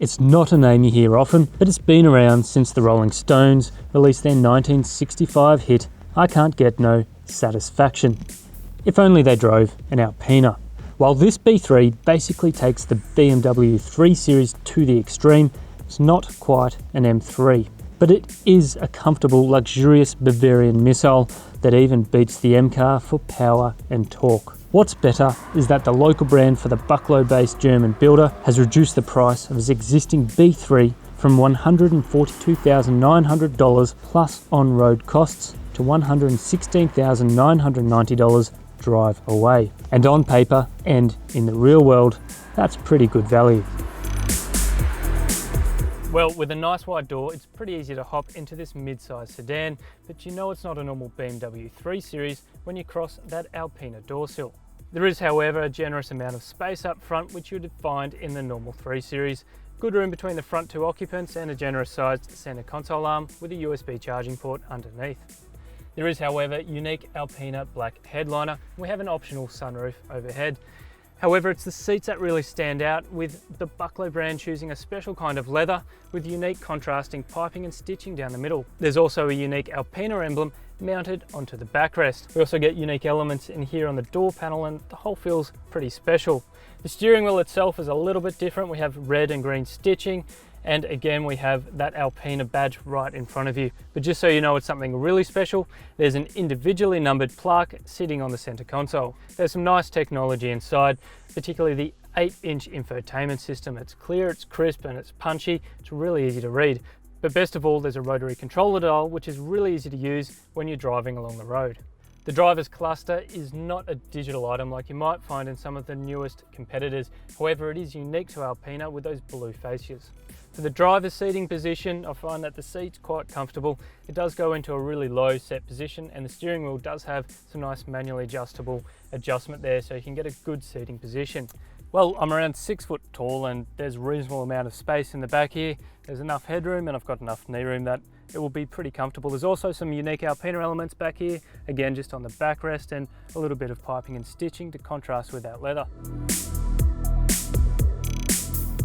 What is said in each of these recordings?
It's not a name you hear often, but it's been around since the Rolling Stones released their 1965 hit, I Can't Get No Satisfaction. If only they drove an Alpina. While this B3 basically takes the BMW 3 Series to the extreme, it's not quite an M3. But it is a comfortable, luxurious Bavarian missile that even beats the M car for power and torque. What's better is that the local brand for the Buchloe-based German builder has reduced the price of his existing B3 from $142,900 plus on-road costs to $116,990 drive away. And on paper and in the real world, that's pretty good value. Well, with a nice wide door, it's pretty easy to hop into this mid-size sedan, but you know it's not a normal BMW 3 Series when you cross that Alpina door sill. There is, however, a generous amount of space up front, which you'd find in the normal 3 Series. Good room between the front two occupants and a generous sized center console arm with a USB charging port underneath. There is, however, unique Alpina black headliner. We have an optional sunroof overhead. However, it's the seats that really stand out, with the Buchloe brand choosing a special kind of leather with unique contrasting piping and stitching down the middle. There's also a unique Alpina emblem mounted onto the backrest. We also get unique elements in here on the door panel, and the whole feels pretty special. The steering wheel itself is a little bit different. We have red and green stitching, and again we have that Alpina badge right in front of you. But just so you know it's something really special, there's an individually numbered plaque sitting on the center console. There's some nice technology inside, particularly the 8-inch infotainment system. It's clear, it's crisp, and it's punchy. It's really easy to read. But best of all, there's a rotary controller dial, which is really easy to use when you're driving along the road. The driver's cluster is not a digital item like you might find in some of the newest competitors. However, it is unique to Alpina with those blue fascias. For the driver's seating position, I find that the seat's quite comfortable. It does go into a really low set position, and the steering wheel does have some nice manually adjustable adjustment there, so you can get a good seating position. Well, I'm around 6 foot tall, and there's a reasonable amount of space in the back here. There's enough headroom, and I've got enough knee room that it will be pretty comfortable. There's also some unique Alpina elements back here, again just on the backrest, and a little bit of piping and stitching to contrast with that leather.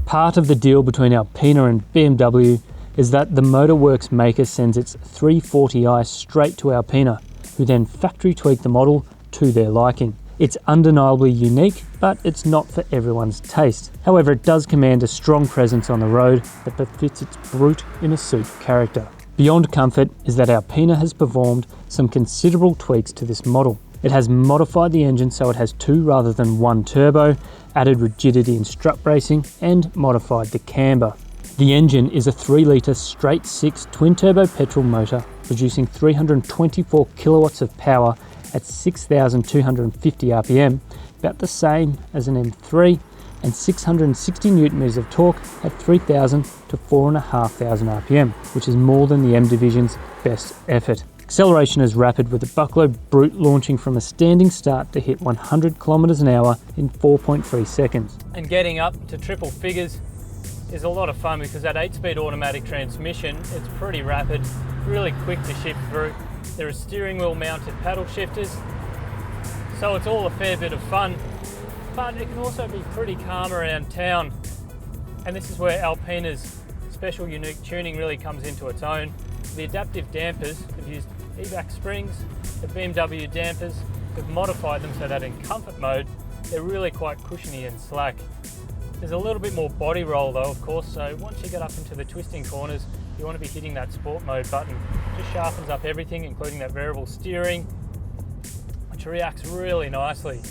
Part of the deal between Alpina and BMW is that the Motorworks maker sends its 340i straight to Alpina, who then factory tweak the model to their liking. It's undeniably unique, but it's not for everyone's taste. However, it does command a strong presence on the road that befits its brute in a suit character. Beyond comfort is that Alpina has performed some considerable tweaks to this model. It has modified the engine so it has 2 rather than 1 turbo, added rigidity in strut bracing, and modified the camber. The engine is a 3-litre straight-6 twin-turbo petrol motor producing 324 kilowatts of power at 6,250 RPM, about the same as an M3, and 660 Nm of torque at 3,000 to 4,500 RPM, which is more than the M Division's best effort. Acceleration is rapid, with the Buchloe Brute launching from a standing start to hit 100 kilometers an hour in 4.3 seconds. And getting up to triple figures is a lot of fun because that 8-speed automatic transmission, it's pretty rapid, really quick to shift through. There are steering wheel mounted paddle shifters, so it's all a fair bit of fun, but it can also be pretty calm around town. And this is where Alpina's special unique tuning really comes into its own. The adaptive dampers have used evac springs. The BMW dampers have modified them so that in comfort mode they're really quite cushiony and slack. There's a little bit more body roll though, of course, so once you get up into the twisting corners you want to be hitting that sport mode button. It just sharpens up everything, including that variable steering, which reacts really nicely.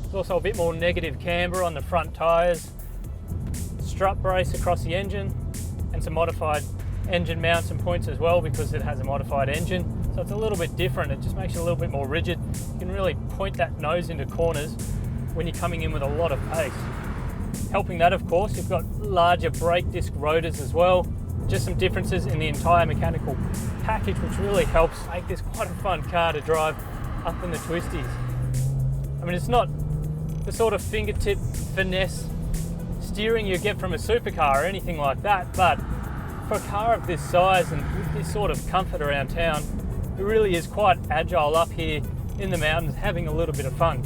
There's also a bit more negative camber on the front tyres, strut brace across the engine, and some modified engine mounts and points as well because it has a modified engine. So it's a little bit different, it just makes it a little bit more rigid. You can really point that nose into corners when you're coming in with a lot of pace. Helping that, of course, you've got larger brake disc rotors as well. Just some differences in the entire mechanical package, which really helps make this quite a fun car to drive up in the twisties. I mean, it's not the sort of fingertip finesse steering you get from a supercar or anything like that, but for a car of this size and with this sort of comfort around town, it really is quite agile up here in the mountains, having a little bit of fun.